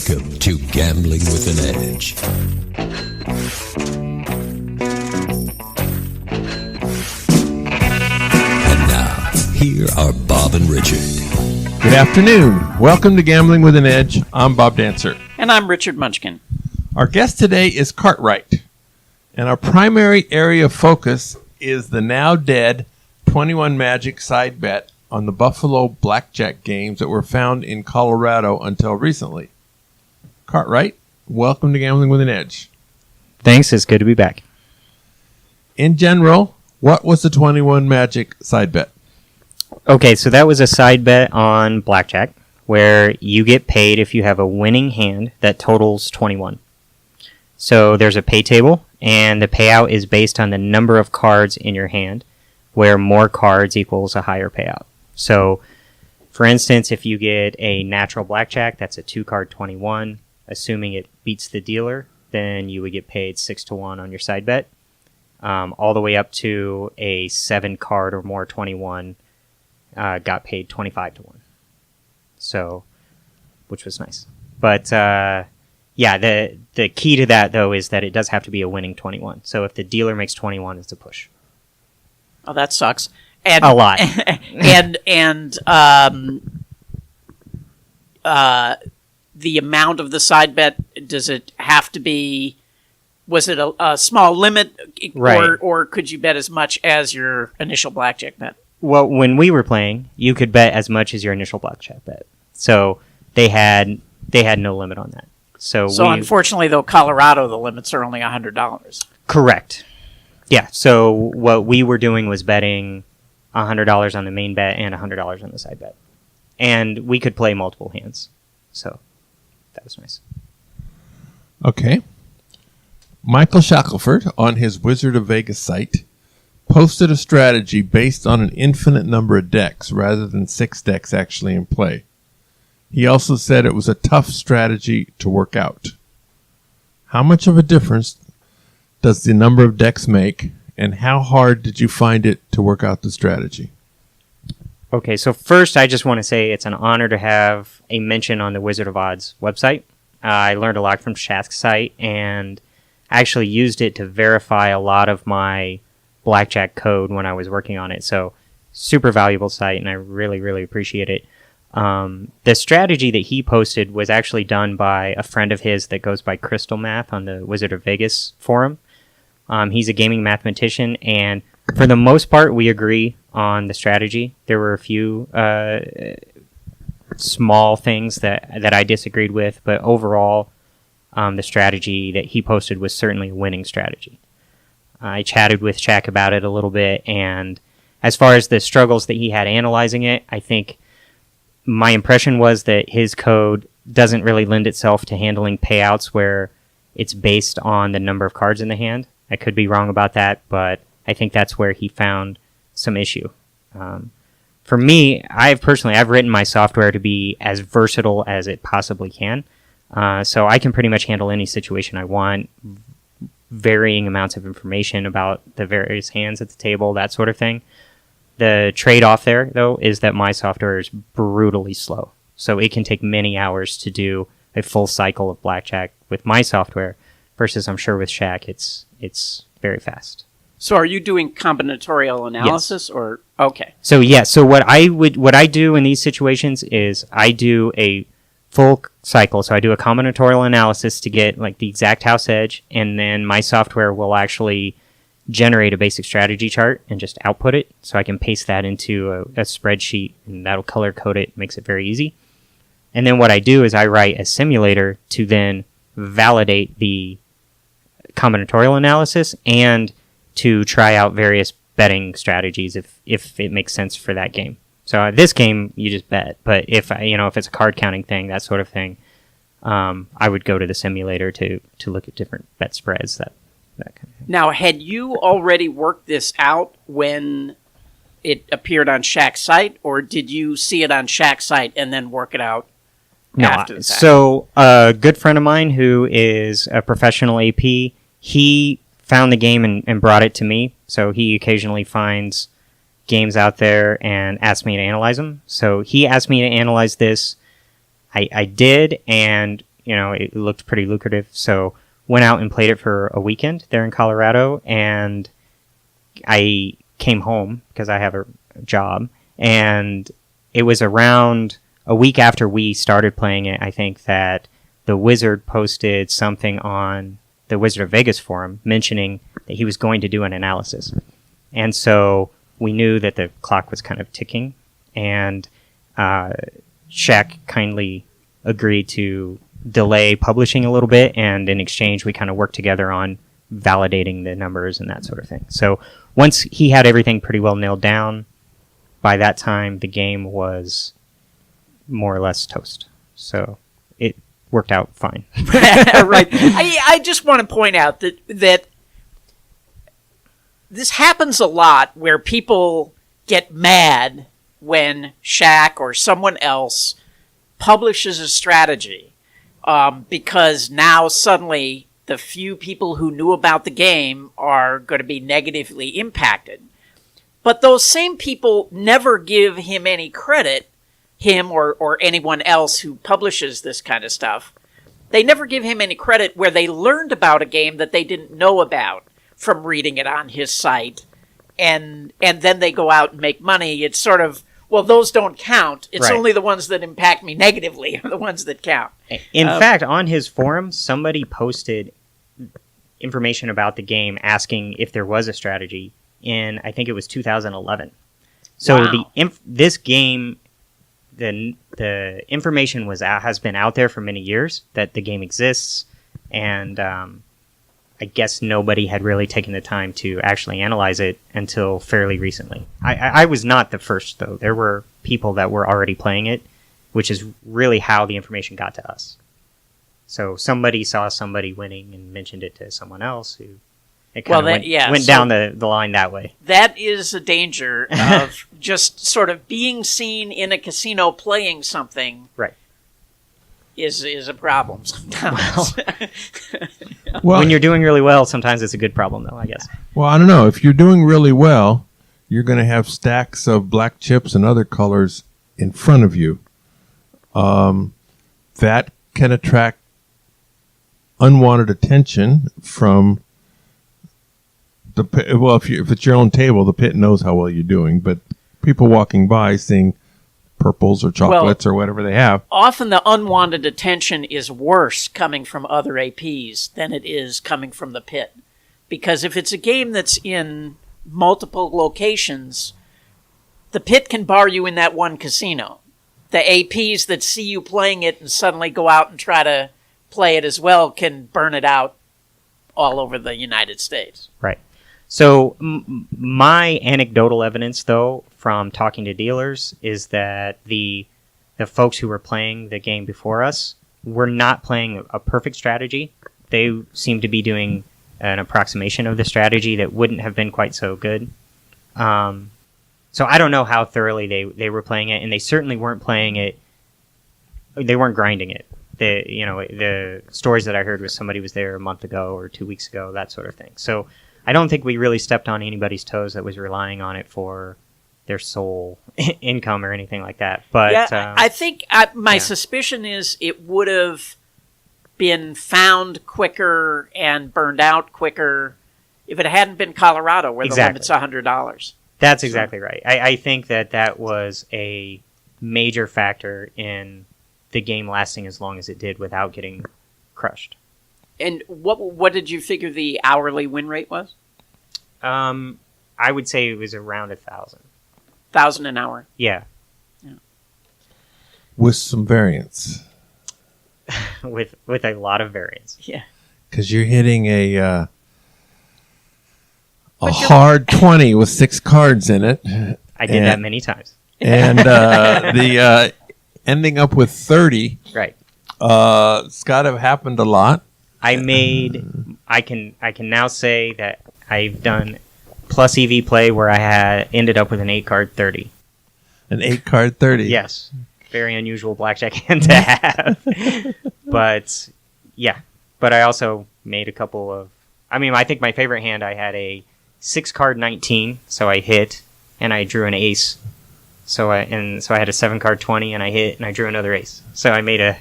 Welcome to Gambling with an Edge. And now, here are Bob and Richard. Good afternoon. Welcome to Gambling with an Edge. I'm Bob Dancer. And I'm Richard Munchkin. Our guest today is Cartwright. And our primary area of focus is the now dead 21 Magic side bet on the Buffalo blackjack games that were found in Colorado until recently. Cartwright, welcome to Gambling with an Edge. Thanks, it's good to be back. In general, what was the 21 Magic side bet? Okay, so that was a side bet on blackjack where you get paid if you have a winning hand that totals 21. So there's a pay table, and the payout is based on the number of cards in your hand, where more cards equals a higher payout. So, for instance, if you get a natural blackjack, that's a 2-card 21, assuming it beats the dealer, then you would get paid 6-1 on your side bet. All the way up to a 7-card or more 21, got paid 25-1. So, which was nice. But, yeah, the key to that, though, is that it does have to be a winning 21. So if the dealer makes 21, it's a push. Oh, that sucks. And, a lot. The amount of the side bet, does it have to be, was it a small limit? Right. Or could you bet as much as your initial blackjack bet? Well, when we were playing, you could bet as much as your initial blackjack bet. So they had no limit on that. So unfortunately, though, Colorado, the limits are only $100. Correct. Yeah, so what we were doing was betting $100 on the main bet and $100 on the side bet. And we could play multiple hands. So that was nice. Okay. Michael Shackelford, on his Wizard of Vegas site, posted a strategy based on an infinite number of decks rather than 6 decks actually in play. He also said it was a tough strategy to work out. How much of a difference does the number of decks make, and how hard did you find it to work out the strategy? Okay, so first I just want to say it's an honor to have a mention on the Wizard of Odds website. I learned a lot from Shaq's site, and actually used it to verify a lot of my blackjack code when I was working on it. So super valuable site, and I really, really appreciate it. The strategy that he posted was actually done by a friend of his that goes by Crystal Math on the Wizard of Vegas forum. He's a gaming mathematician, and for the most part, we agree on the strategy. There were a few small things that I disagreed with, but overall, the strategy that he posted was certainly a winning strategy. I chatted with Shaq about it a little bit, and as far as the struggles that he had analyzing it, I think my impression was that his code doesn't really lend itself to handling payouts where it's based on the number of cards in the hand. I could be wrong about that, but I think that's where he found some issue. For me, I've written my software to be as versatile as it possibly can. So I can pretty much handle any situation I want, varying amounts of information about the various hands at the table, that sort of thing. The trade-off there, though, is that my software is brutally slow. So it can take many hours to do a full cycle of blackjack with my software, versus I'm sure with Shaq, it's very fast. So are you doing combinatorial analysis? Yes. Or okay. So yeah, so what I do in these situations is I do a full cycle. So I do a combinatorial analysis to get like the exact house edge, and then my software will actually generate a basic strategy chart and just output it. So I can paste that into a spreadsheet, and that'll color code it, makes it very easy. And then what I do is I write a simulator to then validate the combinatorial analysis and to try out various betting strategies if it makes sense for that game. So this game you just bet, but if it's a card counting thing, that sort of thing, I would go to the simulator to look at different bet spreads, that kind of thing. Now, had you already worked this out when it appeared on Shaq's site, or did you see it on Shaq's site and then work it out after the fact? So a good friend of mine who is a professional AP, he found the game and brought it to me. So he occasionally finds games out there and asks me to analyze them. So he asked me to analyze this. I did, and it looked pretty lucrative. So went out and played it for a weekend there in Colorado, and I came home because I have a job, and it was around a week after we started playing it, I think, that the Wizard posted something on the Wizard of Vegas forum mentioning that he was going to do an analysis. And so we knew that the clock was kind of ticking, and Shaq kindly agreed to delay publishing a little bit, and in exchange we kind of worked together on validating the numbers and that sort of thing. So once he had everything pretty well nailed down, by that time the game was more or less toast. So it worked out fine. Right. I just want to point out that this happens a lot where people get mad when Shaq or someone else publishes a strategy because now suddenly the few people who knew about the game are going to be negatively impacted. But those same people never give him any credit, him or anyone else who publishes this kind of stuff. They never give him any credit where they learned about a game that they didn't know about from reading it on his site, and then they go out and make money. It's sort of, well, those don't count. It's only the ones that impact me negatively are the ones that count. In fact, on his forum, somebody posted information about the game asking if there was a strategy in, I think it was 2011. So wow. This game, the information has been out there for many years that the game exists, and I guess nobody had really taken the time to actually analyze it until fairly recently. I was not the first, though. There were people that were already playing it, which is really how the information got to us. So somebody saw somebody winning and mentioned it to someone else who it kind of went down the line that way. That is a danger of just sort of being seen in a casino playing something. Right. Is a problem sometimes. Well, when you're doing really well, sometimes it's a good problem, though, I guess. Well, I don't know. If you're doing really well, you're going to have stacks of black chips and other colors in front of you. That can attract unwanted attention from the pit. Well, if it's your own table, the pit knows how well you're doing, but people walking by seeing purples or chocolates or whatever they have. Often the unwanted attention is worse coming from other APs than it is coming from the pit. Because if it's a game that's in multiple locations, the pit can bar you in that one casino. The APs that see you playing it and suddenly go out and try to play it as well can burn it out all over the United States. Right. So my anecdotal evidence, though, from talking to dealers is that the folks who were playing the game before us were not playing a perfect strategy. They seemed to be doing an approximation of the strategy that wouldn't have been quite so good. So I don't know how thoroughly they were playing it, and they certainly weren't playing it. They weren't grinding it. The stories that I heard was somebody was there a month ago or 2 weeks ago, that sort of thing. So I don't think we really stepped on anybody's toes that was relying on it for their sole income or anything like that. But yeah, I think my suspicion is it would have been found quicker and burned out quicker if it hadn't been Colorado, where the limit's $100. That's exactly right. I think that was a major factor in the game lasting as long as it did without getting crushed. And what did you figure the hourly win rate was? I would say it was around 1,000. 1,000 an hour. Yeah. With some variance. with a lot of variance. Yeah. Because you're hitting a hard 20 with 6 cards in it. I did that many times. And the ending up with 30. Right. It's got to have happened a lot. I can now say that I've done plus EV play where I had ended up with an 8-card 30. An 8-card 30. Yes. Very unusual blackjack hand to have. But yeah. But I also made a couple of, I think my favorite hand, I had a 6-card 19, so I hit and I drew an ace. So I had a 7-card 20 and I hit and I drew another ace. So I made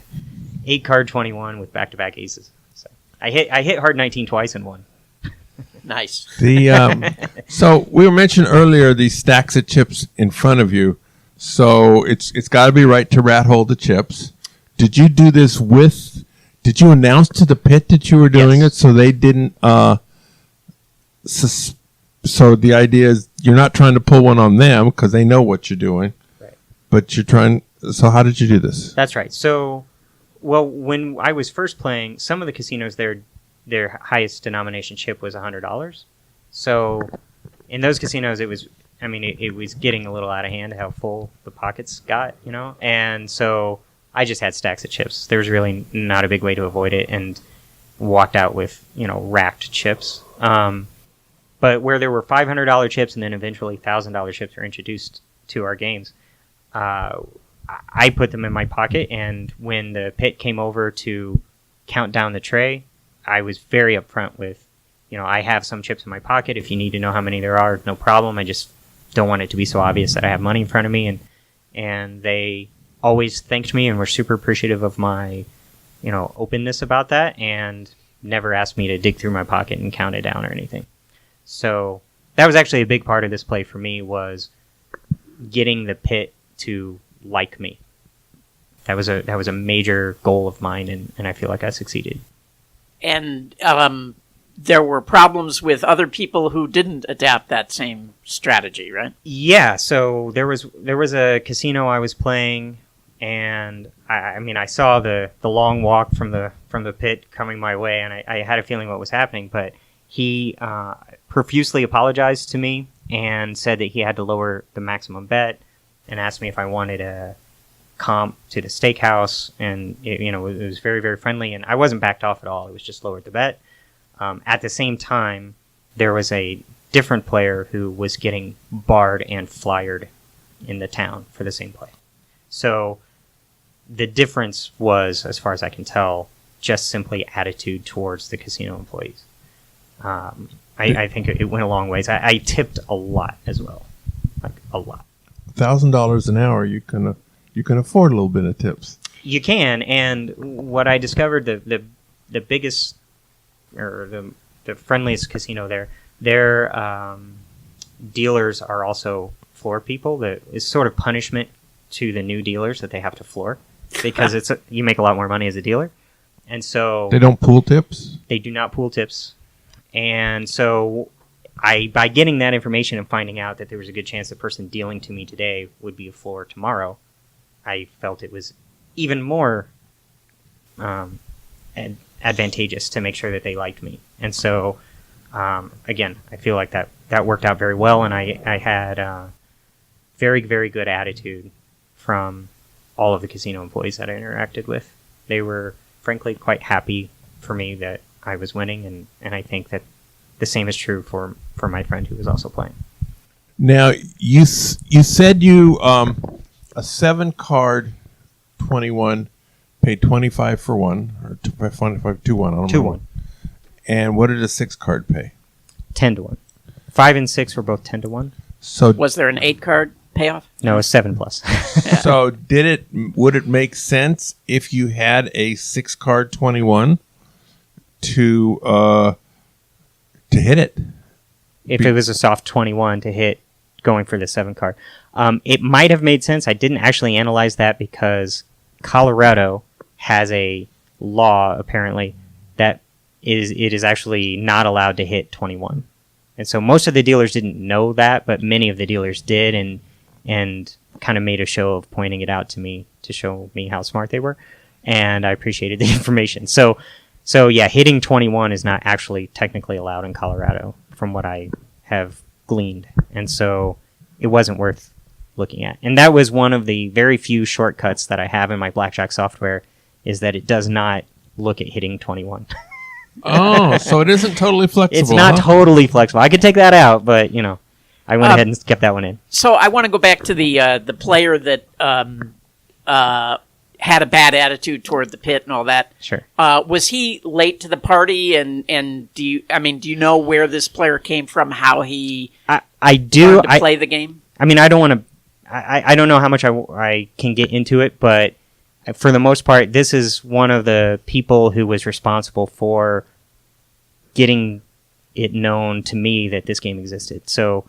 8-card 21 with back-to-back aces. So I hit hard 19 twice and won. Nice. So we were mentioned earlier these stacks of chips in front of you. So it's got to be right to rat hole the chips. Did you do this with? Did you announce to the pit that you were doing it so they didn't? So the idea is you're not trying to pull one on them because they know what you're doing, Right. but you're trying. So how did you do this? That's right. So, well, when I was first playing, some of the casinos their highest denomination chip was $100. So in those casinos, it was getting a little out of hand how full the pockets got, and so I just had stacks of chips. There was really not a big way to avoid it, and walked out with racked chips. But where there were $500 chips and then eventually $1,000 chips were introduced to our games, I put them in my pocket, and when the pit came over to count down the tray, I was very upfront with, I have some chips in my pocket. If you need to know how many there are, no problem. I just don't want it to be so obvious that I have money in front of me. And they always thanked me and were super appreciative of my, openness about that, and never asked me to dig through my pocket and count it down or anything. So that was actually a big part of this play for me, was getting the pit to like me. That was a major goal of mine, and I feel like I succeeded. And there were problems with other people who didn't adapt that same strategy, right? Yeah, so there was a casino I was playing, and I saw the long walk from the pit coming my way, and I had a feeling what was happening, but he profusely apologized to me and said that he had to lower the maximum bet, and asked me if I wanted a comp to the steakhouse, and it was very, very friendly, and I wasn't backed off at all. It was just lowered the bet. At the same time, there was a different player who was getting barred and flyered in the town for the same play. So the difference was, as far as I can tell, just simply attitude towards the casino employees. I think it went a long ways. I tipped a lot as well, like a lot. $1,000 an hour, you can afford a little bit of tips. You can, and what I discovered, the biggest, or the friendliest casino there, their dealers are also floor people. That is sort of punishment to the new dealers that they have to floor, because you make a lot more money as a dealer, and so they don't pool tips. They do not pool tips, and so by getting that information and finding out that there was a good chance the person dealing to me today would be a floor tomorrow, I felt it was even more advantageous to make sure that they liked me. And so, again, I feel like that worked out very well, and I had very, very good attitude from all of the casino employees that I interacted with. They were, frankly, quite happy for me that I was winning, and I think that the same is true for my friend who was also playing. Now, you said you a 7-card 21 paid 25 for one, or 25 to 1. I don't know. 2-1. And what did a 6-card pay? 10-1. 5 and 6 were both 10-1. So Was there an 8-card payoff? No, it was 7+. So would it make sense if you had a 6-card 21 to hit it? If it was a soft 21 to hit going for the 7-card. It might have made sense. I didn't actually analyze that because Colorado has a law, apparently, that it is actually not allowed to hit 21. And so most of the dealers didn't know that, but many of the dealers did, and kind of made a show of pointing it out to me to show me how smart they were. And I appreciated the information. So yeah, hitting 21 is not actually technically allowed in Colorado, from what I have gleaned. And so it wasn't worth looking at. And that was one of the very few shortcuts that I have in my blackjack software, is that it does not look at hitting 21. Oh, so it isn't totally flexible. It's not totally flexible. I could take that out, but I went ahead and kept that one in. So I want to go back to the player that had a bad attitude toward the pit and all that. Sure. Was he late to the party? And do you know where this player came from? How he I do learned to play the game? I mean, I don't want to. I don't know how much I can get into it, but for the most part, this is one of the people who was responsible for getting it known to me that this game existed. So,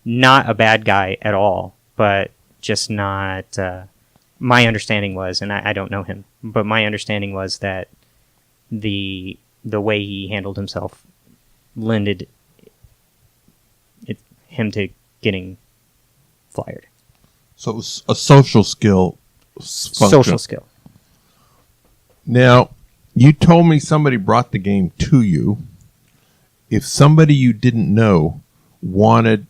not a bad guy at all, but just not. My understanding was, and I don't know him, but my understanding was that the way he handled himself lended him to getting fired. So it was a social skill function. Social skill. Now, you told me somebody brought the game to you. If somebody you didn't know wanted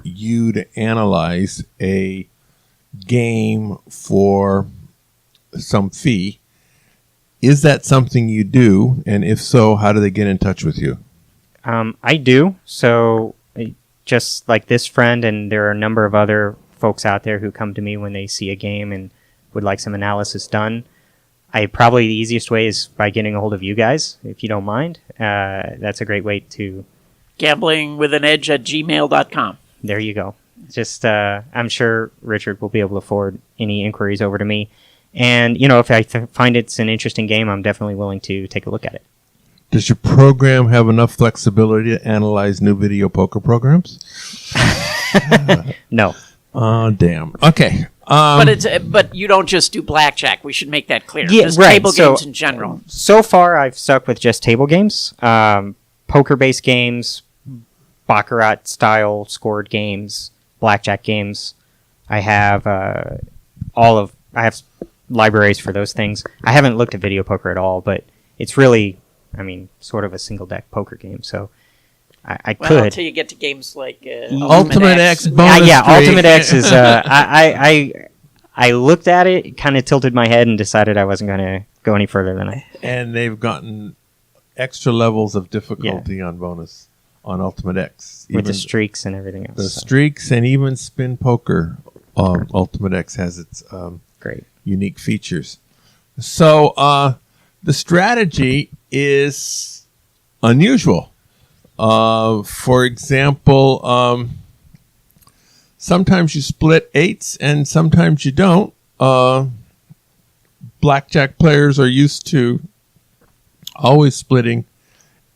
you to analyze a game for some fee, is that something you do? And if so, how do they get in touch with you? I do. So just like this friend, and there are a number of other folks out there who come to me when they see a game and would like some analysis done. Probably the easiest way is by getting a hold of you guys, if you don't mind. That's a great way to... gamblingwithanedge@gmail.com. There you go. Just, I'm sure Richard will be able to forward any inquiries over to me. And, if I find it's an interesting game, I'm definitely willing to take a look at it. Does your program have enough flexibility to analyze new video poker programs? No. Oh, damn. Okay. But you don't just do blackjack. We should make that clear. Yeah, just right. table games in general. So far, I've stuck with just table games, poker-based games, Baccarat-style scored games, blackjack games. I have I have libraries for those things. I haven't looked at video poker at all, but it's really, sort of a single-deck poker game. So I could. Until you get to games like Ultimate X bonus. Yeah, Ultimate X is. I looked at it, kind of tilted my head, and decided I wasn't going to go any further than I. And they've gotten extra levels of difficulty on bonus on Ultimate X, with the streaks and everything else. The streaks and even spin poker. Ultimate X has its great unique features. So the strategy is unusual. For example, sometimes you split eights and sometimes you don't. Blackjack players are used to always splitting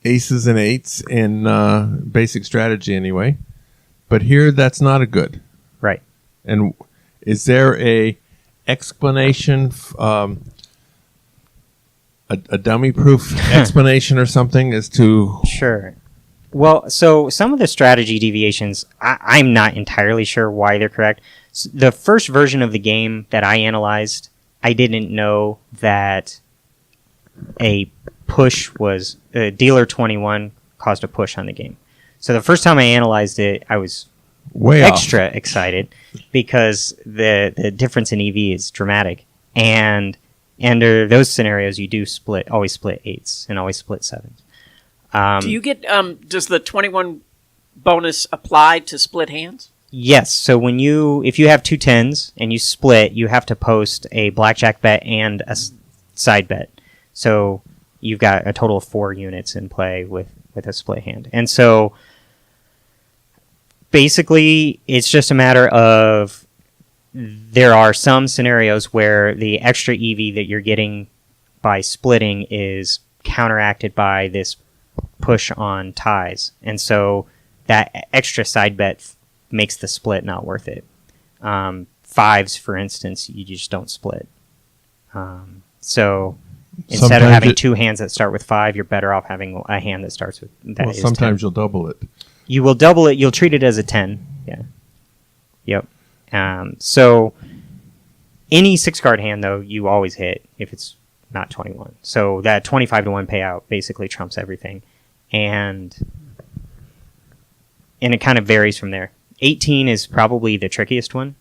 aces and eights in basic strategy anyway. But here that's not a good. Right. And is there a explanation, a dummy-proof explanation or something as to... Sure. Well, so some of the strategy deviations, I'm not entirely sure why they're correct. The first version of the game that I analyzed, I didn't know that a push was... dealer 21 caused a push on the game. So the first time I analyzed it, I was way extra excited because the difference in EV is dramatic. And under those scenarios, you do always split eights and always split sevens. Do you get, does the 21 bonus apply to split hands? Yes. So if you have two tens and you split, you have to post a blackjack bet and a side bet. So you've got a total of 4 units in play with a split hand. And so basically it's just a matter of there are some scenarios where the extra EV that you're getting by splitting is counteracted by this push on ties. And so that extra side bet makes the split not worth it. Fives, for instance, you just don't split. So instead of having 2 hands that start with 5, you're better off having a hand that starts with that. Well, sometimes 10. You'll double it. You will double it. You'll treat it as a 10. Yeah. Yep. So any 6-card hand, though, you always hit if it's not 21. So that 25-1 payout basically trumps everything. And it kind of varies from there. 18 is probably the trickiest one.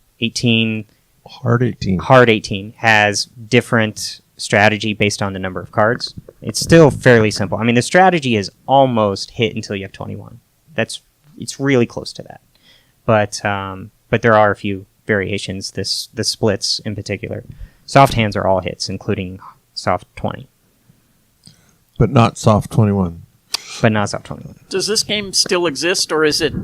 Hard 18 has different strategy based on the number of cards. It's still fairly simple. The strategy is almost hit until you have 21. It's really close to that. But there are a few variations. The splits in particular. Soft hands are all hits, including soft 20. But not soft 21. But not soft 21. Does this game still exist, or is it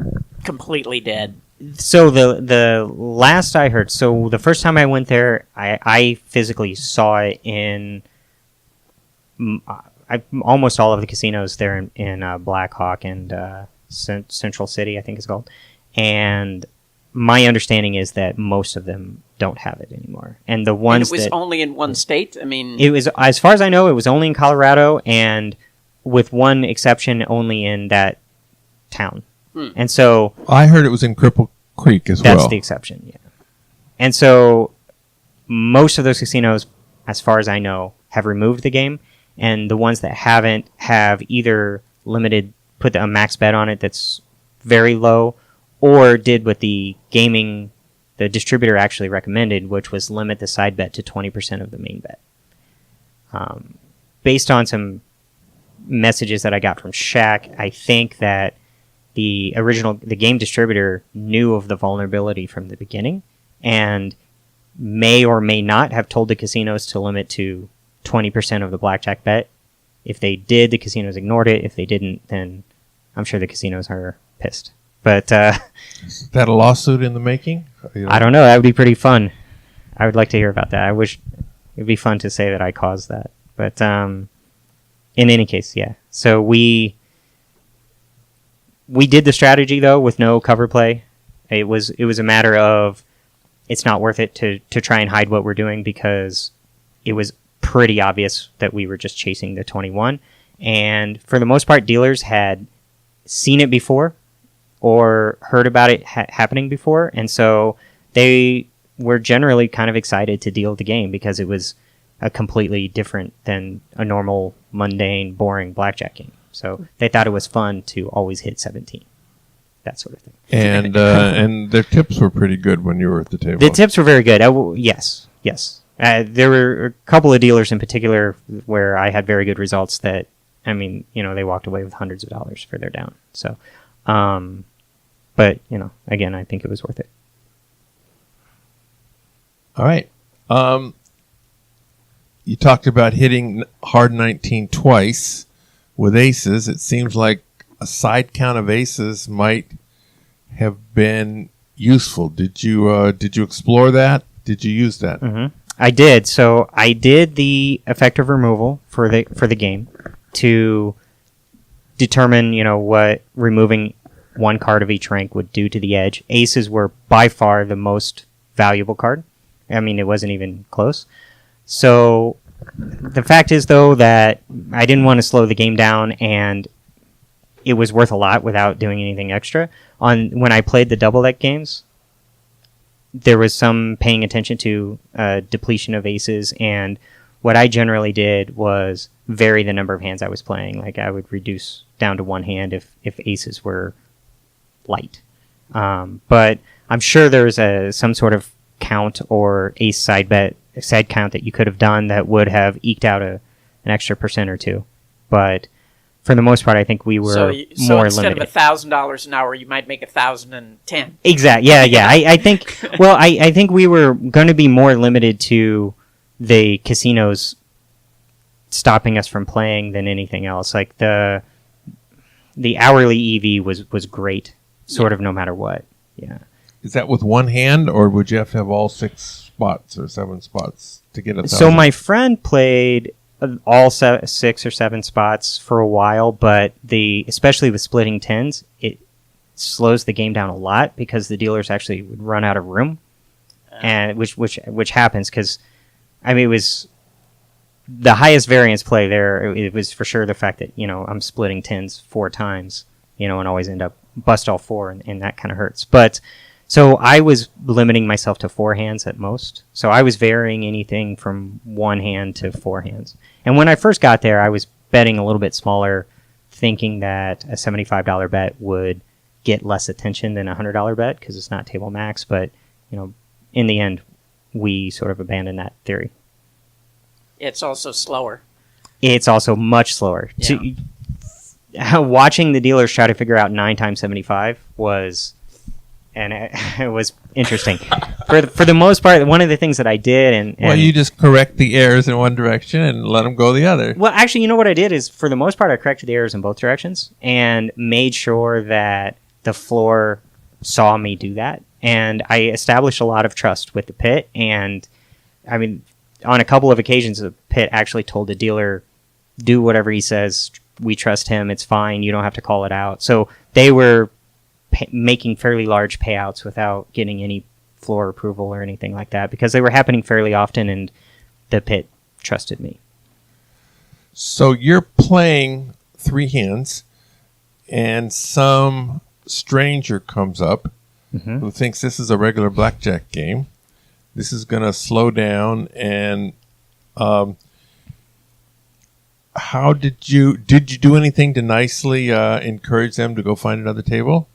completely dead? So the last I heard, so the first time I went there, I physically saw it in almost all of the casinos there in Black Hawk and Central City, I think it's called. And my understanding is that most of them don't have it anymore. And the ones and it was only in one state? I mean... It was, as far as I know, it was only in Colorado, and with one exception, only in that town. And so... I heard it was in Cripple Creek as well. That's the exception, yeah. And so most of those casinos, as far as I know, have removed the game, and the ones that haven't have either put a max bet on it that's very low, or did what the distributor actually recommended, which was limit the side bet to 20% of the main bet. Based on some messages that I got from Shaq, I think that the game distributor knew of the vulnerability from the beginning and may or may not have told the casinos to limit to 20% of the blackjack bet. If they did, the casinos ignored it. If they didn't, then I'm sure the casinos are pissed. But is that a lawsuit in the making? I don't know. That would be pretty fun. I would like to hear about that. I wish it'd be fun to say that I caused that. But in any case, yeah. So we did the strategy though with no cover play. It was a matter of it's not worth it to try and hide what we're doing because it was pretty obvious that we were just chasing the 21. And for the most part, dealers had seen it before or heard about it happening before. And so they were generally kind of excited to deal the game because it was a completely different than a normal, mundane, boring blackjack game. So they thought it was fun to always hit 17. That sort of thing. And and their tips were pretty good when you were at the table. The tips were very good. Yes. There were a couple of dealers in particular where I had very good results that, I mean, they walked away with hundreds of dollars for their down. So, but, again, I think it was worth it. All right. You talked about hitting hard 19 twice with aces. It seems like a side count of aces might have been useful. Did you explore that? Did you use that? Mm-hmm. I did. So I did the effective removal for the game to determine, what removing one card of each rank would do to the edge. Aces were by far the most valuable card. I mean, it wasn't even close. So the fact is, though, that I didn't want to slow the game down, and it was worth a lot without doing anything extra. When I played the double deck games, there was some paying attention to depletion of aces, and what I generally did was vary the number of hands I was playing. Like I would reduce down to one hand if aces were light. But I'm sure there's some sort of count or ace side count that you could have done that would have eked out an extra % or two. But for the most part, I think we were more so instead limited. Of $1,000 an hour, you might make 1,010. Exactly. Yeah. I think. Well, I think we were going to be more limited to the casinos stopping us from playing than anything else. Like the hourly EV was great, sort of no matter what. Yeah. Is that with one hand, or would you have to have all 6 spots or 7 spots to get 1,000? So my friend played all 6 or 7 spots for a while, but especially with splitting tens, it slows the game down a lot because the dealers actually would run out of room, and which happens because, I mean, it was the highest variance play there. It was for sure the fact that I'm splitting tens 4 times, and always end up bust all 4, and that kind of hurts. But so I was limiting myself to 4 hands at most. So I was varying anything from 1 hand to 4 hands. And when I first got there, I was betting a little bit smaller, thinking that a $75 bet would get less attention than a $100 bet because it's not table max. But, in the end, we sort of abandoned that theory. It's also slower. It's also much slower. Yeah. Watching the dealers try to figure out 9 times 75 was... And it was interesting. For the most part, one of the things that I did, and well, you just correct the errors in one direction and let them go the other. Well, actually, what I did is, for the most part, I corrected the errors in both directions and made sure that the floor saw me do that, and I established a lot of trust with the pit. And I mean, on a couple of occasions, the pit actually told the dealer, do whatever he says. We trust him. It's fine. You don't have to call it out. So they were making fairly large payouts without getting any floor approval or anything like that, because they were happening fairly often, and the pit trusted me. So you're playing 3 hands, and some stranger comes up who thinks this is a regular blackjack game. This is going to slow down. And how did you do anything to nicely encourage them to go find another table?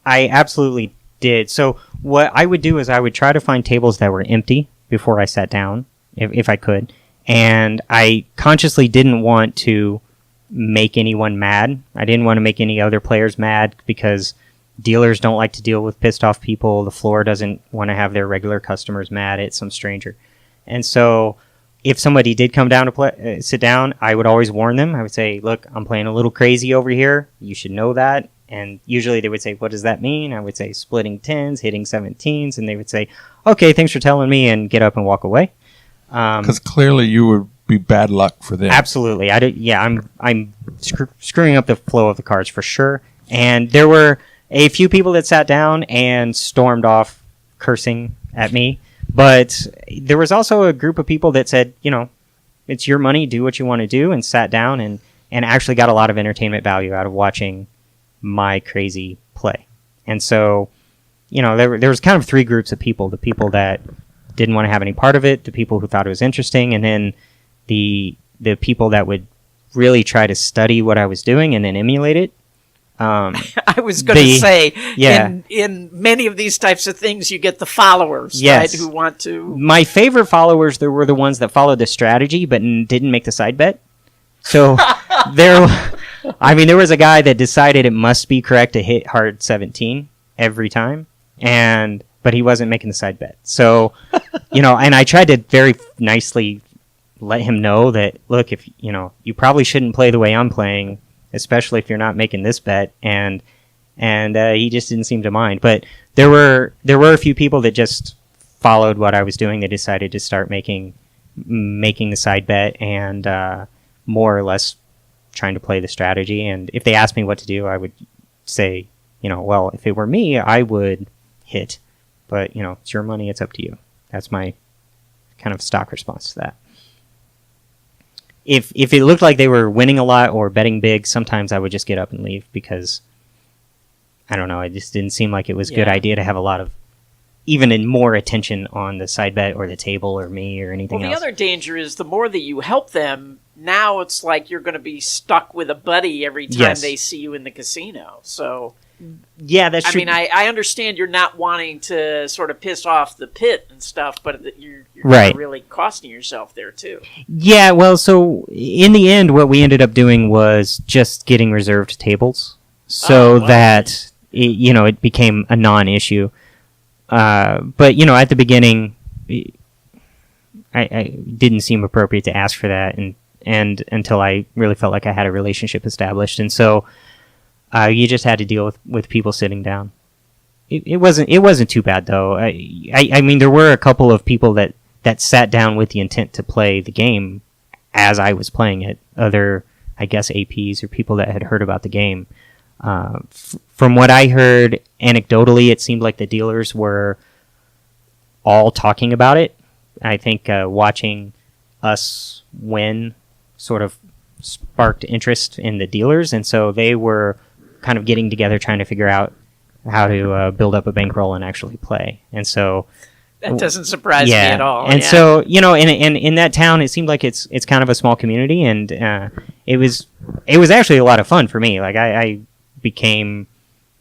I absolutely did. So what I would do is I would try to find tables that were empty before I sat down, if I could. And I consciously didn't want to make anyone mad. I didn't want to make any other players mad, because dealers don't like to deal with pissed off people. The floor doesn't want to have their regular customers mad at some stranger. And so if somebody did come down to sit down, I would always warn them. I would say, look, I'm playing a little crazy over here. You should know that. And usually they would say, what does that mean? I would say splitting 10s, hitting 17s. And they would say, okay, thanks for telling me, and get up and walk away. Because clearly you would be bad luck for them. Absolutely. I'm screwing up the flow of the cards for sure. And there were a few people that sat down and stormed off cursing at me. But there was also a group of people that said, it's your money, do what you want to do, and sat down and actually got a lot of entertainment value out of watching my crazy play. And so, there was kind of 3 groups of people: the people that didn't want to have any part of it, the people who thought it was interesting, and then the people that would really try to study what I was doing and then emulate it. I was going to say, in many of these types of things, you get the followers, right, who want to... My favorite followers, there were the ones that followed the strategy but didn't make the side bet. So there was a guy that decided it must be correct to hit hard 17 every time, but he wasn't making the side bet. So, and I tried to very nicely let him know that, look, if you probably shouldn't play the way I'm playing, especially if you're not making this bet, and he just didn't seem to mind. But there were a few people that just followed what I was doing. They decided to start making the side bet and more or less trying to play the strategy. And if they asked me what to do, I would say, well, if it were me, I would hit. But it's your money; it's up to you. That's my kind of stock response to that. If it looked like they were winning a lot or betting big, sometimes I would just get up and leave, because I don't know, it just didn't seem like it was a good idea to have a lot of even more attention on the side bet or the table or me or anything else. Well, the other danger is the more that you help them, now it's like you're going to be stuck with a buddy every time they see you in the casino. So yeah, that's true. I mean, I understand you're not wanting to sort of piss off the pit and stuff, but you're really costing yourself there too. Yeah, well, so in the end, what we ended up doing was just getting reserved tables, so that it became a non-issue. But at the beginning, I didn't seem appropriate to ask for that, and until I really felt like I had a relationship established, and so. You just had to deal with people sitting down. It wasn't too bad though. I mean, there were a couple of people that sat down with the intent to play the game as I was playing it. Other, I guess, APs or people that had heard about the game. From what I heard anecdotally, it seemed like the dealers were all talking about it. I think watching us win sort of sparked interest in the dealers, and so they were kind of getting together trying to figure out how to build up a bankroll and actually play. And so that doesn't surprise me at all. And so, in that town, it seemed like it's kind of a small community, and it was actually a lot of fun for me. Like I became,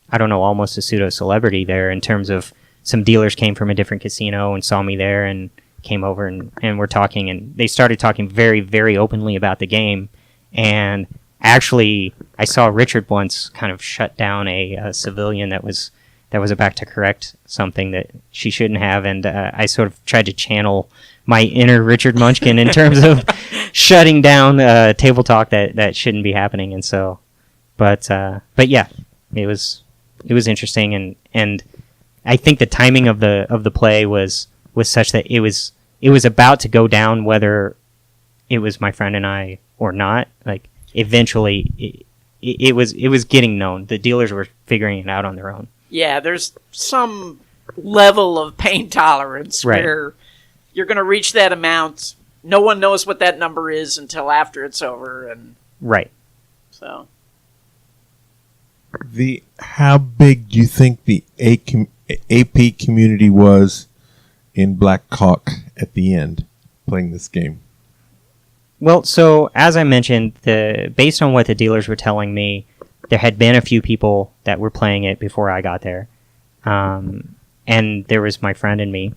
I don't know, almost a pseudo celebrity there, in terms of some dealers came from a different casino and saw me there and came over and were talking, and they started talking very, very openly about the game. And actually, I saw Richard once kind of shut down a civilian that was about to correct something that she shouldn't have, and I sort of tried to channel my inner Richard Munchkin in terms of shutting down table talk that shouldn't be happening. And so, but yeah, it was interesting, and I think the timing of the play was such that it was about to go down whether it was my friend and I or not. Like eventually it was getting known. The dealers were figuring it out on their own. Yeah, there's some level of pain tolerance where you're going to reach that amount. No one knows what that number is until after it's over, and right. So, how big do you think the AP community was in Black Hawk at the end playing this game? Well, so as I mentioned, based on what the dealers were telling me, there had been a few people that were playing it before I got there, and there was my friend and me,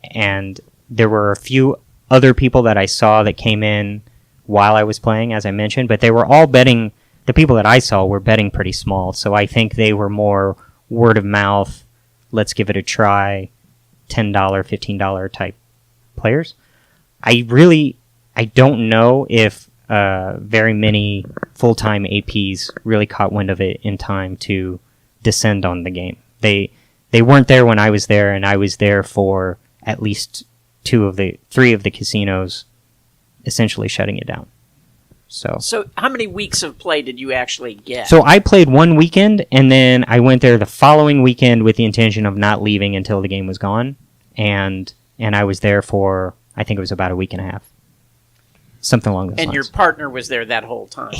and there were a few other people that I saw that came in while I was playing, as I mentioned, but they were all betting. The people that I saw were betting pretty small, so I think they were more word of mouth, let's give it a try, $10, $15 type players. I don't know if very many full-time APs really caught wind of it in time to descend on the game. They weren't there when I was there, and I was there for at least 3 of the casinos essentially shutting it down. So how many weeks of play did you actually get? So I played one weekend, and then I went there the following weekend with the intention of not leaving until the game was gone, and I was there for, I think it was about a week and a half. Something along those lines. And your partner was there that whole time?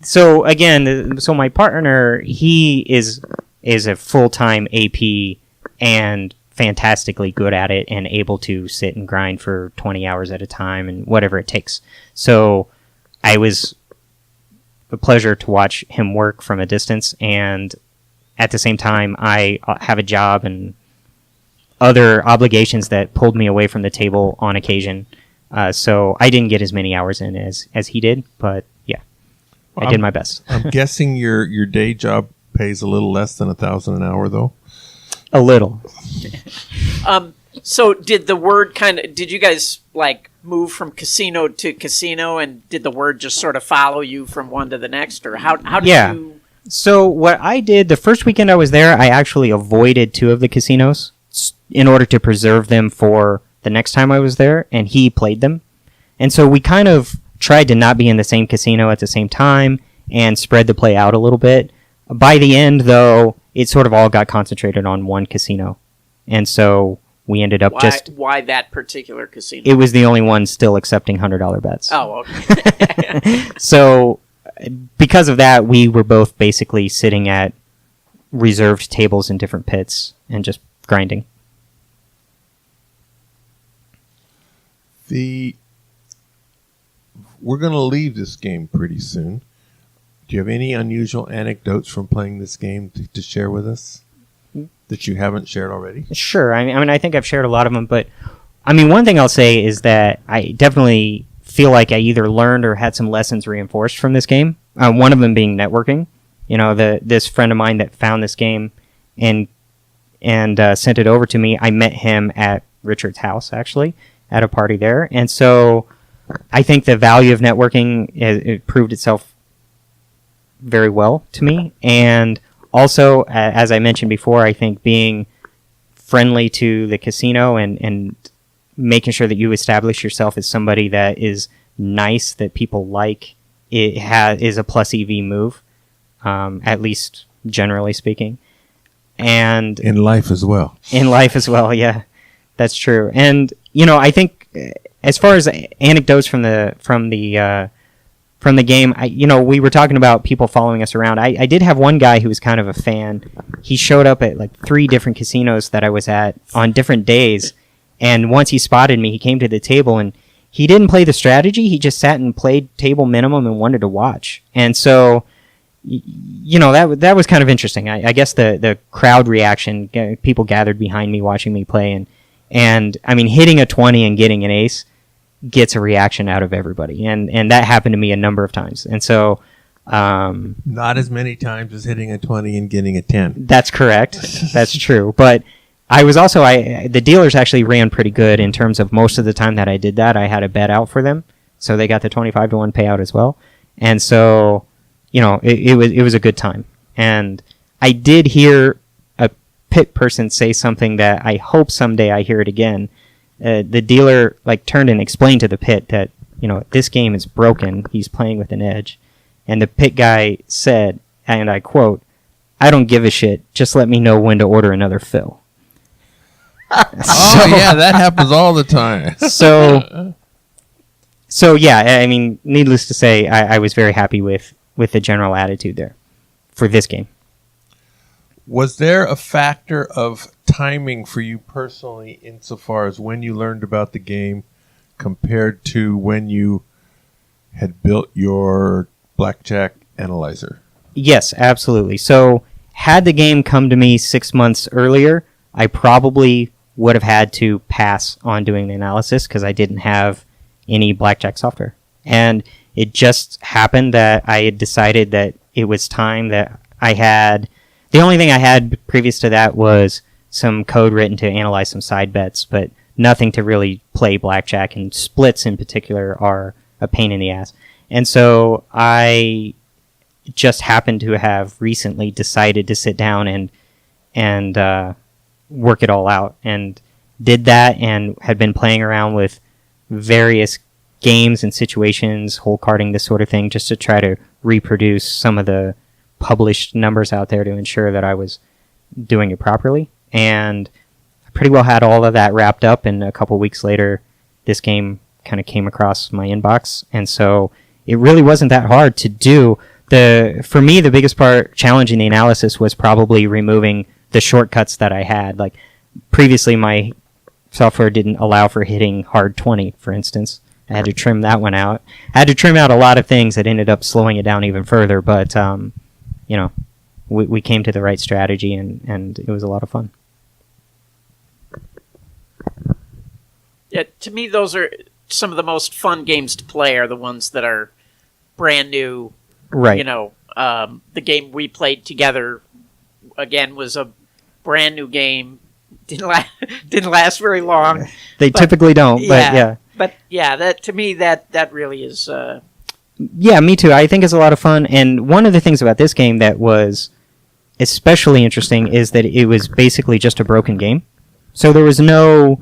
So again, so my partner, he is a full-time AP and fantastically good at it and able to sit and grind for 20 hours at a time and whatever it takes. So I was a pleasure to watch him work from a distance, and at the same time, I have a job and other obligations that pulled me away from the table on occasion. So I didn't get as many hours in as he did, but yeah, I did my best. I'm guessing your day job pays a little less than $1,000 an hour, though. A little. So did the word did you guys like move from casino to casino, and did the word just sort of follow you from one to the next, or how did you? So what I did, the first weekend I was there, I actually avoided 2 of the casinos in order to preserve them for the next time I was there, and he played them. And so we kind of tried to not be in the same casino at the same time and spread the play out a little bit. By the end, though, it sort of all got concentrated on one casino. And so we ended up Why that particular casino? It was the only one still accepting $100 bets. Oh, okay. So because of that, we were both basically sitting at reserved tables in different pits and just grinding. We're going to leave this game pretty soon. Do you have any unusual anecdotes from playing this game to share with us that you haven't shared already? Sure. I mean, I think I've shared a lot of them, but I mean, one thing I'll say is that I definitely feel like I either learned or had some lessons reinforced from this game. One of them being networking. You know, this friend of mine that found this game and sent it over to me, I met him at Richard's house, actually, at a party there. And so I think the value of networking, it proved itself very well to me. And also, as I mentioned before, I think being friendly to the casino and making sure that you establish yourself as somebody that is nice, that people like, is a plus EV move, at least generally speaking. And in life as well. In life as well, yeah, that's true. And you know, I think as far as anecdotes from the game, we were talking about people following us around. I did have one guy who was kind of a fan. He showed up at like 3 different casinos that I was at on different days, and once he spotted me, he came to the table and he didn't play the strategy. He just sat and played table minimum and wanted to watch. And so, you know, that was kind of interesting. I guess the crowd reaction, people gathered behind me watching me play, and I mean, hitting a 20 and getting an ace gets a reaction out of everybody, and that happened to me a number of times. And so, not as many times as hitting a 20 and getting a 10. That's correct. That's true. But I was also the dealers actually ran pretty good in terms of most of the time that I did that. I had a bet out for them, so they got the 25-1 payout as well. And so, you know, it was a good time. And I did hear a pit person say something that I hope someday I hear it again. The dealer turned and explained to the pit that, this game is broken. He's playing with an edge. And the pit guy said, and I quote, "I don't give a shit. Just let me know when to order another fill." Oh, yeah, that happens all the time. So yeah, I mean, needless to say, I was very happy with the general attitude there for this game. Was there a factor of timing for you personally insofar as when you learned about the game compared to when you had built your blackjack analyzer? Yes, absolutely. So had the game come to me 6 months earlier, I probably would have had to pass on doing the analysis because I didn't have any blackjack software. And it just happened that I had decided that it was time that I had... The only thing I had previous to that was some code written to analyze some side bets, but nothing to really play blackjack, and splits in particular are a pain in the ass. And so I just happened to have recently decided to sit down and work it all out, and did that, and had been playing around with various games and situations, hole carding, this sort of thing, just to try to reproduce some of the published numbers out there to ensure that I was doing it properly. And I pretty well had all of that wrapped up, and a couple weeks later, this game kind of came across my inbox. And so it really wasn't that hard to do. For me, the biggest part challenging the analysis was probably removing the shortcuts that I had. Like previously, my software didn't allow for hitting hard 20, for instance. I had to trim that one out. I had to trim out a lot of things that ended up slowing it down even further, but we came to the right strategy, and it was a lot of fun. Yeah, to me, those are some of the most fun games to play, are the ones that are brand new. Right. The game we played together, again, was a brand new game. Didn't last very long. They typically don't, but yeah. But yeah, that to me, that really is... Yeah, me too. I think it's a lot of fun. And one of the things about this game that was especially interesting is that it was basically just a broken game. So there was no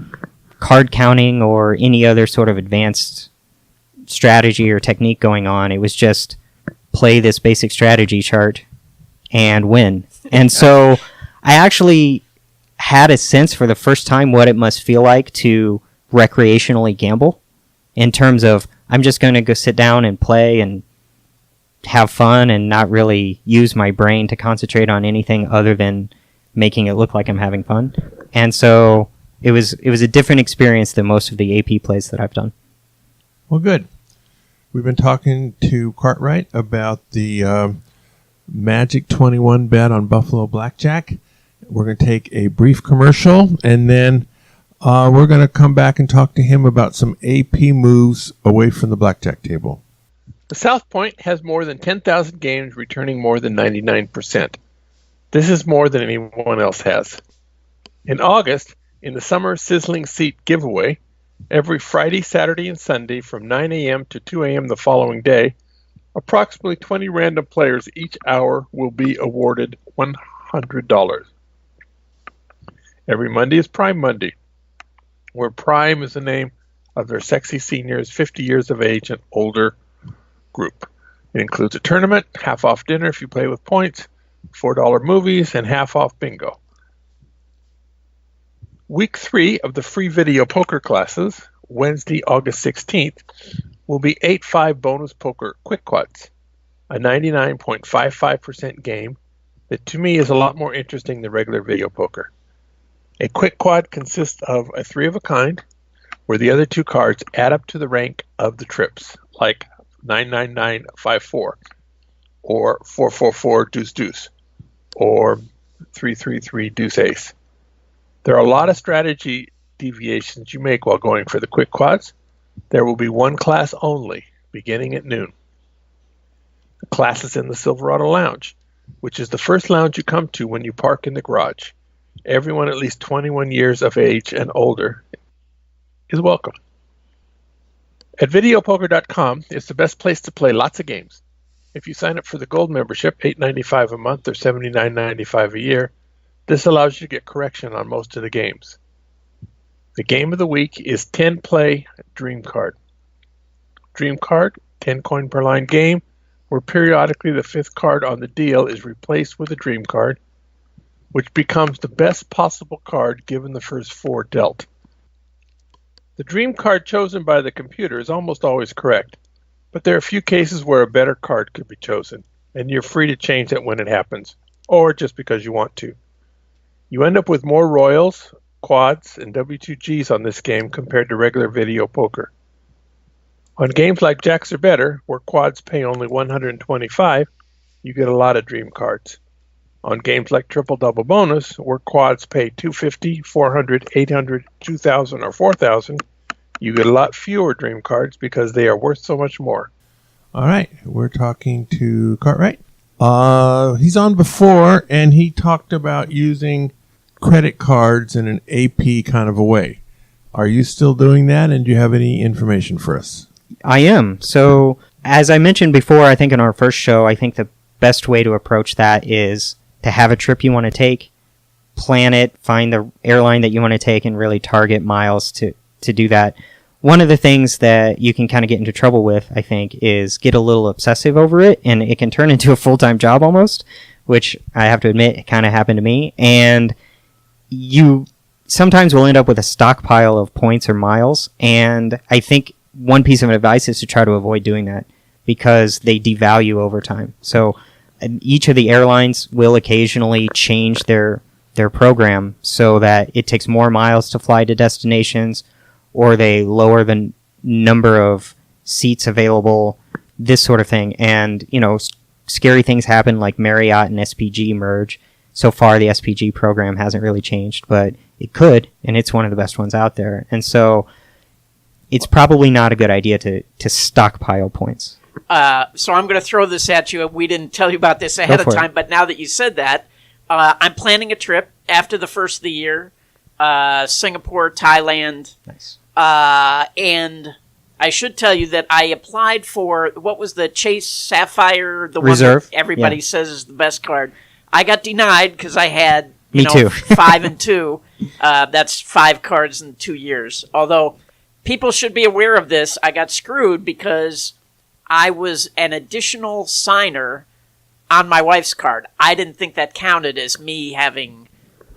card counting or any other sort of advanced strategy or technique going on. It was just play this basic strategy chart and win. And so I actually had a sense for the first time what it must feel like to recreationally gamble, in terms of I'm just going to go sit down and play and have fun and not really use my brain to concentrate on anything other than making it look like I'm having fun. And so it was a different experience than most of the AP plays that I've done. Well, good. We've been talking to Cartwright about the Magic 21 bet on Buffalo Blackjack. We're going to take a brief commercial, and then we're going to come back and talk to him about some AP moves away from the blackjack table. The South Point has more than 10,000 games, returning more than 99%. This is more than anyone else has. In August, in the Summer Sizzling Seat giveaway, every Friday, Saturday, and Sunday from 9 a.m. to 2 a.m. the following day, approximately 20 random players each hour will be awarded $100. Every Monday is Prime Monday, where Prime is the name of their sexy seniors 50 years of age and older group. It includes a tournament, half-off dinner if you play with points, $4 movies, and half-off bingo. Week 3 of the free video poker classes, Wednesday, August 16th, will be 8-5 bonus poker quick quads, a 99.55% game that to me is a lot more interesting than regular video poker. A quick quad consists of a 3 of a kind, where the other 2 cards add up to the rank of the trips, like 99954, or 444 deuce deuce, or 333 deuce ace. There are a lot of strategy deviations you make while going for the quick quads. There will be one class only, beginning at noon. The class is in the Silverado Lounge, which is the first lounge you come to when you park in the garage. Everyone at least 21 years of age and older is welcome. At videopoker.com is the best place to play lots of games. If you sign up for the gold membership, $8.95 a month or $79.95 a year, this allows you to get correction on most of the games. The game of the week is 10 Play Dream Card. Dream Card, 10 coin per line game, where periodically the fifth card on the deal is replaced with a Dream Card, which becomes the best possible card given the first 4 dealt. The Dream Card chosen by the computer is almost always correct, but there are a few cases where a better card could be chosen, and you're free to change that when it happens, or just because you want to. You end up with more royals, quads, and W2Gs on this game compared to regular video poker. On games like Jacks or Better, where quads pay only $125, you get a lot of dream cards. On games like Triple Double Bonus, where quads pay $250, $400, $800, $2,000, or $4,000, you get a lot fewer dream cards because they are worth so much more. All right, we're talking to Cartwright. He's on before, and he talked about using credit cards in an AP kind of a way. Are you still doing that, and do you have any information for us? I am. So, as I mentioned before, I think in our first show, I think the best way to approach that is to have a trip you want to take, plan it, find the airline that you want to take, and really target miles to do that. One of the things that you can kind of get into trouble with, I think, is get a little obsessive over it, and it can turn into a full-time job almost, which I have to admit kind of happened to me. And you sometimes will end up with a stockpile of points or miles, and I think one piece of advice is to try to avoid doing that because they devalue over time. So each of the airlines will occasionally change their program so that it takes more miles to fly to destinations, or they lower the number of seats available, this sort of thing. And, scary things happen like Marriott and SPG merge. So far, the SPG program hasn't really changed, but it could, and it's one of the best ones out there. And so it's probably not a good idea to stockpile points. So I'm going to throw this at you. We didn't tell you about this ahead of time, but now that you said that, I'm planning a trip after the first of the year, Singapore, Thailand. Nice. And I should tell you that I applied for, what was the Chase Sapphire, the Reserve. one that everybody says is the best card. I got denied because I had Me too. 5 and 2. That's 5 cards in 2 years. Although people should be aware of this, I got screwed because I was an additional signer on my wife's card. I didn't think that counted as me having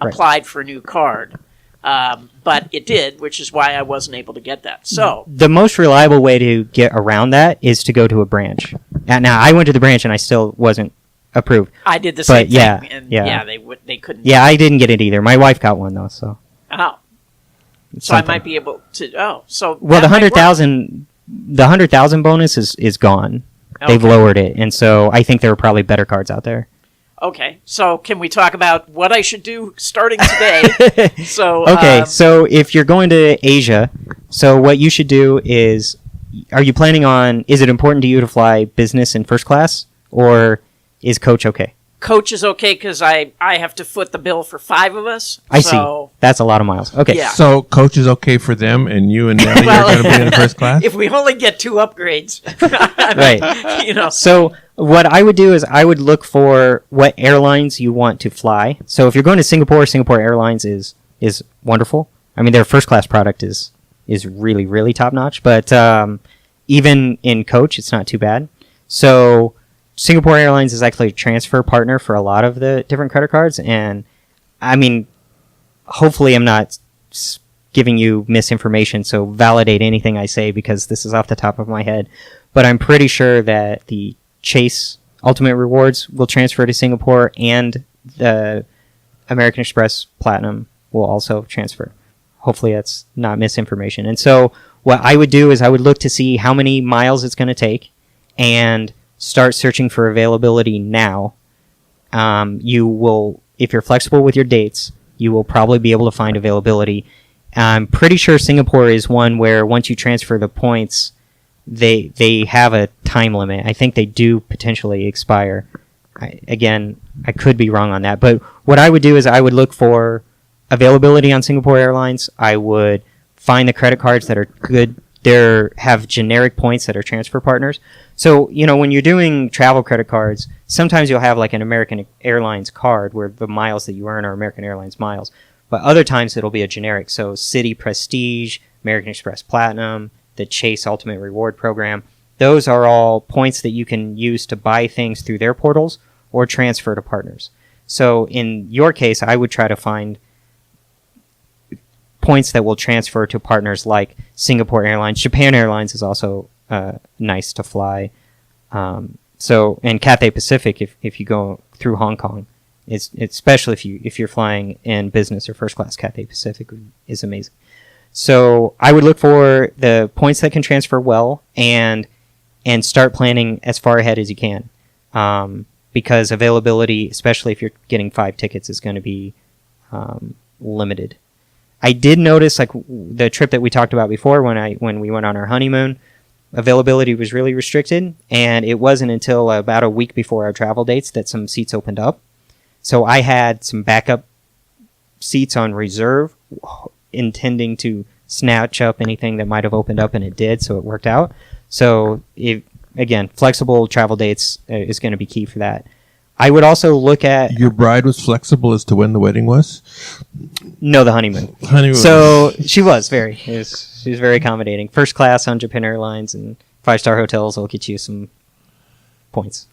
applied for a new card. But it did, which is why I wasn't able to get that. So the most reliable way to get around that is to go to a branch. Now, I went to the branch and I still wasn't approved. I did the same thing. And yeah. They couldn't. Yeah, I didn't get it either. My wife got one though, so. Oh. So I might be able to. Oh, so well, the 100,000 bonus is gone. Okay. They've lowered it, and so I think there are probably better cards out there. Okay, so can we talk about what I should do starting today? So if you're going to Asia, so what you should do is, are you planning on? Is it important to you to fly business and first class, or is coach okay? Coach is okay because I have to foot the bill for 5 of us. I see. That's a lot of miles. Okay. Yeah. So coach is okay for them, and you and Nelly are going to be in first class? If we only get 2 upgrades. Right. So what I would do is I would look for what airlines you want to fly. So if you're going to Singapore, Singapore Airlines is wonderful. I mean, their first class product is really, really top notch. But even in coach, it's not too bad. So Singapore Airlines is actually a transfer partner for a lot of the different credit cards. And I mean, hopefully I'm not giving you misinformation, so validate anything I say because this is off the top of my head. But I'm pretty sure that the Chase Ultimate Rewards will transfer to Singapore, and the American Express Platinum will also transfer. Hopefully that's not misinformation. And so what I would do is I would look to see how many miles it's going to take and start searching for availability now. You will, if you're flexible with your dates, you will probably be able to find availability. I'm pretty sure Singapore is one where once you transfer the points, they have a time limit. I think they do potentially expire. I could be wrong on that. But what I would do is I would look for availability on Singapore Airlines. I would find the credit cards that are good They have generic points that are transfer partners. So, when you're doing travel credit cards, sometimes you'll have like an American Airlines card where the miles that you earn are American Airlines miles. But other times it'll be a generic. So Citi Prestige, American Express Platinum, the Chase Ultimate Reward Program. Those are all points that you can use to buy things through their portals or transfer to partners. So in your case, I would try to find points that will transfer to partners like Singapore Airlines. Japan Airlines is also nice to fly. And Cathay Pacific, if you go through Hong Kong, it's especially if you're flying in business or first class, Cathay Pacific is amazing. So I would look for the points that can transfer well and start planning as far ahead as you can, because availability, especially if you're getting 5 tickets, is going to be limited. I did notice, like the trip that we talked about before, when we went on our honeymoon, availability was really restricted, and it wasn't until about a week before our travel dates that some seats opened up. So I had some backup seats on reserve, intending to snatch up anything that might have opened up, and it did, so it worked out. So, again, flexible travel dates is going to be key for that. I would also look at... Your bride was flexible as to when the wedding was? No, the honeymoon. So she was she was very accommodating. First class on Japan Airlines and 5-star hotels will get you some points.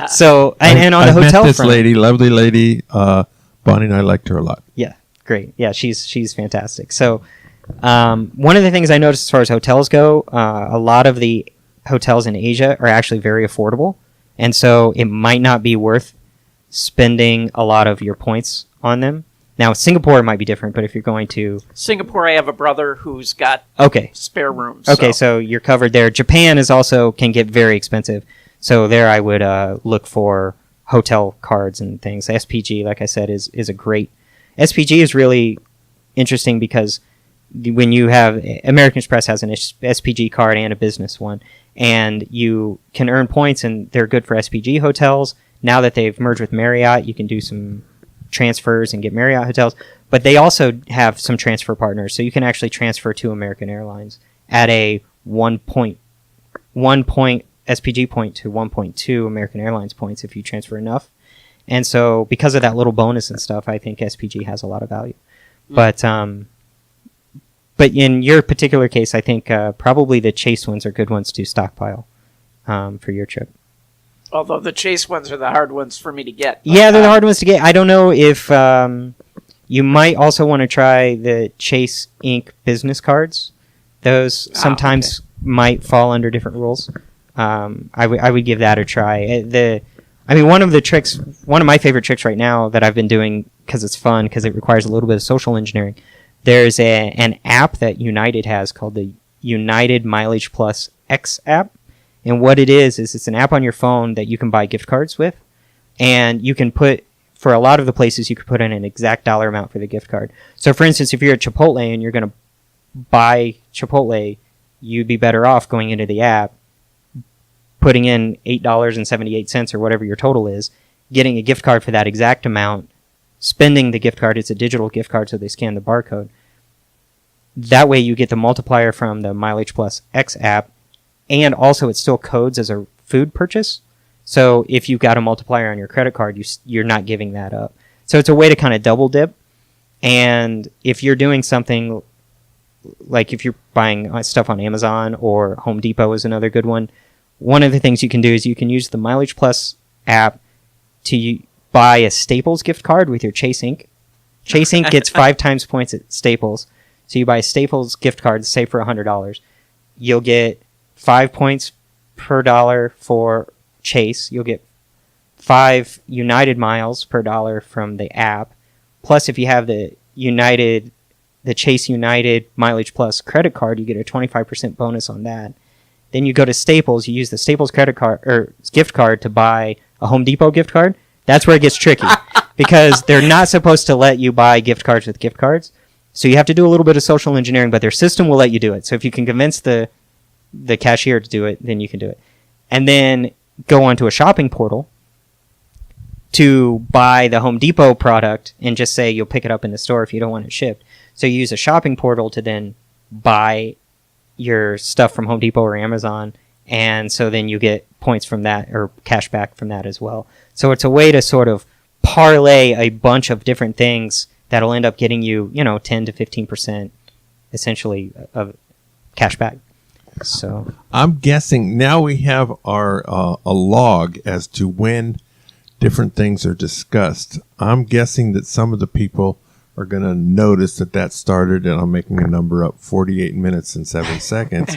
So, and on the hotel met this front, lady, lovely lady. Bonnie and I liked her a lot. Yeah, great. Yeah, she's fantastic. So, one of the things I noticed as far as hotels go, a lot of the hotels in Asia are actually very affordable. And so it might not be worth spending a lot of your points on them. Now, Singapore might be different, but if you're going to... Singapore, I have a brother who's got spare rooms. Okay, so you're covered there. Japan can get very expensive. So there I would look for hotel cards and things. SPG, like I said, is a great... SPG is really interesting because when you have... American Express has an SPG card and a business one. And you can earn points, and they're good for SPG hotels. Now that they've merged with Marriott, you can do some transfers and get Marriott hotels. But they also have some transfer partners, so you can actually transfer to American Airlines at a 1 point SPG point to 1.2 American Airlines points if you transfer enough. And so because of that little bonus and stuff, I think SPG has a lot of value. Mm. But in your particular case, I think probably the Chase ones are good ones to stockpile for your trip. Although the Chase ones are the hard ones for me to get. Yeah, they're the hard ones to get. I don't know if you might also want to try the Chase Inc. business cards. Those sometimes might fall under different rules. I would give that a try. One of my favorite tricks right now that I've been doing because it's fun, because it requires a little bit of social engineering. There's an app that United has called the United Mileage Plus X app. And what it is it's an app on your phone that you can buy gift cards with. And you can put, for a lot of the places, you can put in an exact dollar amount for the gift card. So, for instance, if you're at Chipotle and you're going to buy Chipotle, you'd be better off going into the app, putting in $8.78 or whatever your total is, getting a gift card for that exact amount, spending the gift card. It's a digital gift card, so they scan the barcode. That way you get the multiplier from the Mileage Plus X app, and also it still codes as a food purchase. So if you've got a multiplier on your credit card, you're not giving that up. So it's a way to kind of double dip. And if you're doing something like if you're buying stuff on Amazon, or Home Depot is another good one, one of the things you can do is you can use the Mileage Plus app to buy a Staples gift card with your Chase Inc. Chase Inc. gets 5 times points at Staples. So you buy a Staples gift card, say for $100. You'll get 5 points per dollar for Chase. You'll get 5 United miles per dollar from the app. Plus, if you have the Chase United Mileage Plus credit card, you get a 25% bonus on that. Then you go to Staples, you use the Staples credit card or gift card to buy a Home Depot gift card. That's where it gets tricky because they're not supposed to let you buy gift cards with gift cards. So you have to do a little bit of social engineering, but their system will let you do it. So if you can convince the cashier to do it, then you can do it. And then go onto a shopping portal to buy the Home Depot product and just say you'll pick it up in the store if you don't want it shipped. So you use a shopping portal to then buy your stuff from Home Depot or Amazon, and so then you get points from that or cash back from that as well. So it's a way to sort of parlay a bunch of different things that'll end up getting you, 10 to 15% essentially of cash back. So I'm guessing now we have our a log as to when different things are discussed. I'm guessing that some of the people are going to notice that started, and I'm making a number up, 48 minutes and 7 seconds,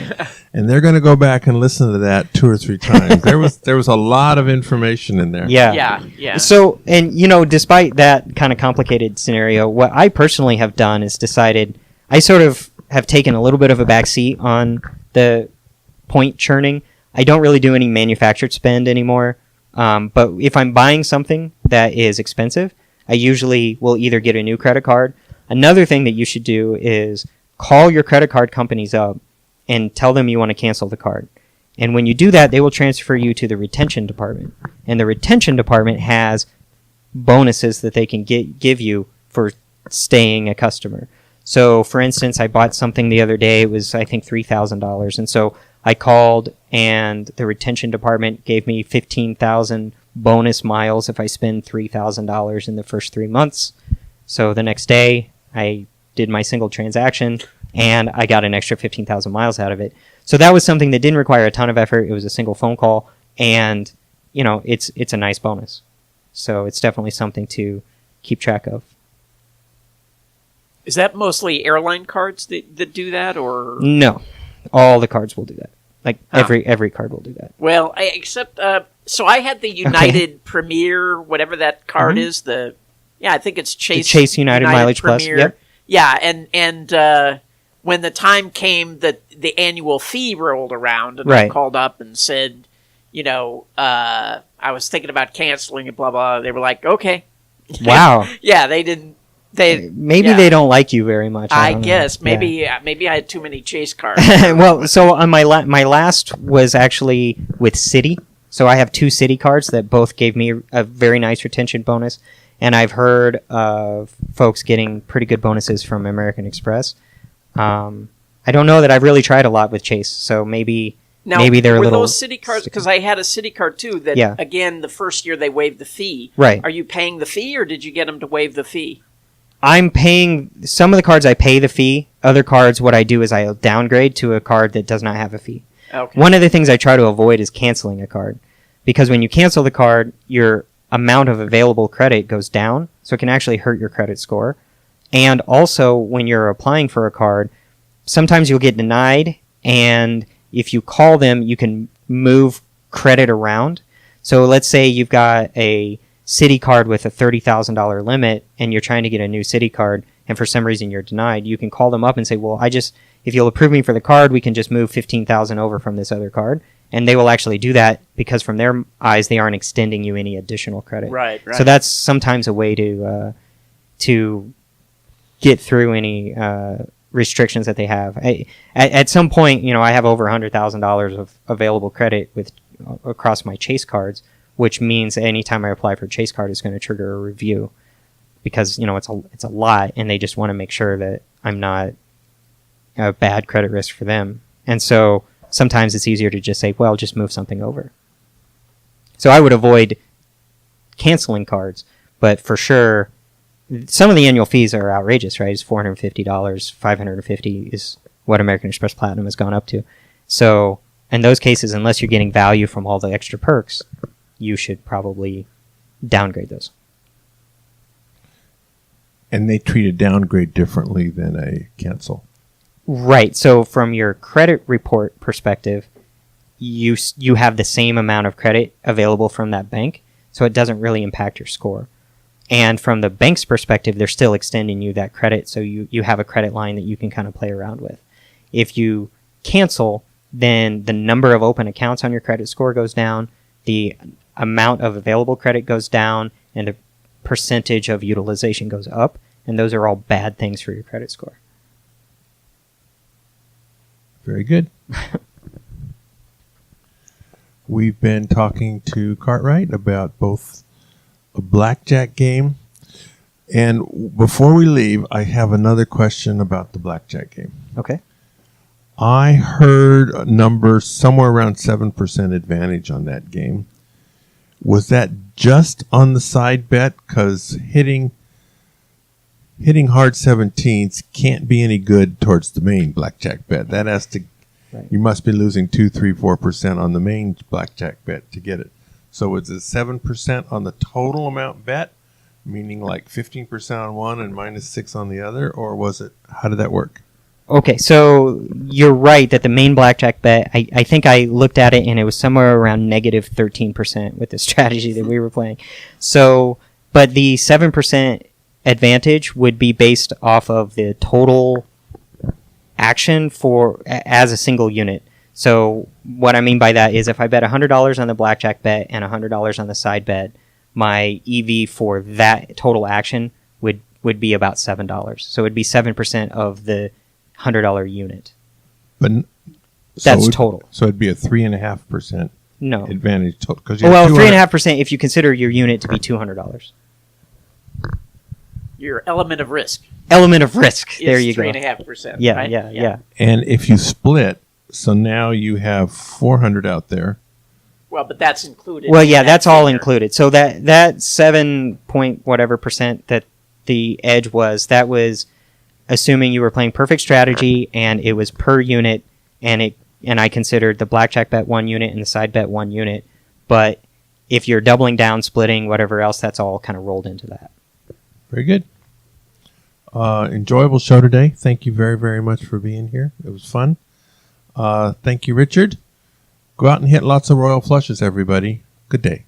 and they're going to go back and listen to that 2 or 3 times. There was a lot of information in there. Yeah. So, and despite that kind of complicated scenario, what I personally have done is decided I sort of have taken a little bit of a backseat on the point churning. I don't really do any manufactured spend anymore. But if I'm buying something that is expensive, I usually will either get a new credit card. Another thing that you should do is call your credit card companies up and tell them you want to cancel the card. And when you do that, they will transfer you to the retention department. And the retention department has bonuses that they can give you for staying a customer. So, for instance, I bought something the other day. It was, I think, $3,000. And so I called, and the retention department gave me 15,000 bonus miles if I spend $3,000 in the first 3 months. So the next day, I did my single transaction, and I got an extra 15,000 miles out of it. So that was something that didn't require a ton of effort. It was a single phone call, and it's a nice bonus. So it's definitely something to keep track of. Is that mostly airline cards that do that, or no? All the cards will do that. Like every card will do that. Well, except so I had the United Premier, whatever that card is. I think it's Chase. The Chase United Mileage Premier. Plus. Yep. Yeah, and when the time came that the annual fee rolled around, and I called up and said, I was thinking about canceling it, blah blah. They were like, okay. Wow. Yeah, they didn't. Maybe they don't like you very much. I guess maybe I had too many Chase cards. Well, so on my last was actually with Citi. So I have 2 Citi cards that both gave me a very nice retention bonus, and I've heard of folks getting pretty good bonuses from American Express. I don't know that I've really tried a lot with Chase, so maybe they're a little. Were those Citi cards? Because I had a Citi card too. That again, the first year they waived the fee. Right. Are you paying the fee, or did you get them to waive the fee? I'm paying some of the cards. I pay the fee. Other cards, what I do is I downgrade to a card that does not have a fee. Okay. One of the things I try to avoid is canceling a card, because when you cancel the card, your amount of available credit goes down, so it can actually hurt your credit score. And also, when you're applying for a card, sometimes you'll get denied, and if you call them, you can move credit around. So let's say you've got a Citi card with a $30,000 limit, and you're trying to get a new Citi card, and for some reason you're denied. You can call them up and say, well, if you'll approve me for the card, we can just move 15,000 over from this other card. And they will actually do that, because from their eyes, they aren't extending you any additional credit. Right. So that's sometimes a way to get through any restrictions that they have. At some point, I have over $100,000 of available credit across my Chase cards, which means anytime I apply for a Chase card, it's going to trigger a review, because it's a lot, and they just want to make sure that I'm not a bad credit risk for them. And so sometimes it's easier to just say, well, just move something over. So I would avoid canceling cards, but for sure, some of the annual fees are outrageous, right? It's $450, $550 is what American Express Platinum has gone up to. So in those cases, unless you're getting value from all the extra perks, you should probably downgrade those. And they treat a downgrade differently than a cancel. Right. So from your credit report perspective, you have the same amount of credit available from that bank, so it doesn't really impact your score. And from the bank's perspective, they're still extending you that credit, so you have a credit line that you can kind of play around with. If you cancel, then the number of open accounts on your credit score goes down, the amount of available credit goes down, and the percentage of utilization goes up, and those are all bad things for your credit score. Very good. We've been talking to Cartwright about both a blackjack game, and before we leave, I have another question about the blackjack game. Okay. I heard a number somewhere around 7% advantage on that game. Was that just on the side bet? Because hitting hard 17s can't be any good towards the main blackjack bet. That has to, Right. You must be losing 2, 3, 4% on the main blackjack bet to get it. So was it 7% on the total amount bet, meaning like 15% on one and minus 6 on the other, or was it? How did that work? Okay, so you're right that the main blackjack bet, I think I looked at it and it was somewhere around negative 13% with the strategy that we were playing. So, but the 7% advantage would be based off of the total action as a single unit. So what I mean by that is if I bet $100 on the blackjack bet and $100 on the side bet, my EV for that total action would be about $7. So it'd be 7% of the $100 unit. But That's total. So it'd be a 3.5% No. advantage total. Well, 3.5% if you consider your unit to be $200. Your element of risk. Element of risk. There is you go. 3.5%. Yeah, right? yeah. And if you split, so now you have 400 out there. Well, but that's included. Well, in yeah, that that's all figure. included. So that 7 point whatever percent that the edge was, that was assuming you were playing perfect strategy and it was per unit, and I considered the blackjack bet 1 unit and the side bet 1 unit. But if you're doubling down, splitting, whatever else, that's all kind of rolled into that. Very good. Enjoyable show today. Thank you very, very much for being here. It was fun. Thank you, Richard. Go out and hit lots of royal flushes, everybody. Good day.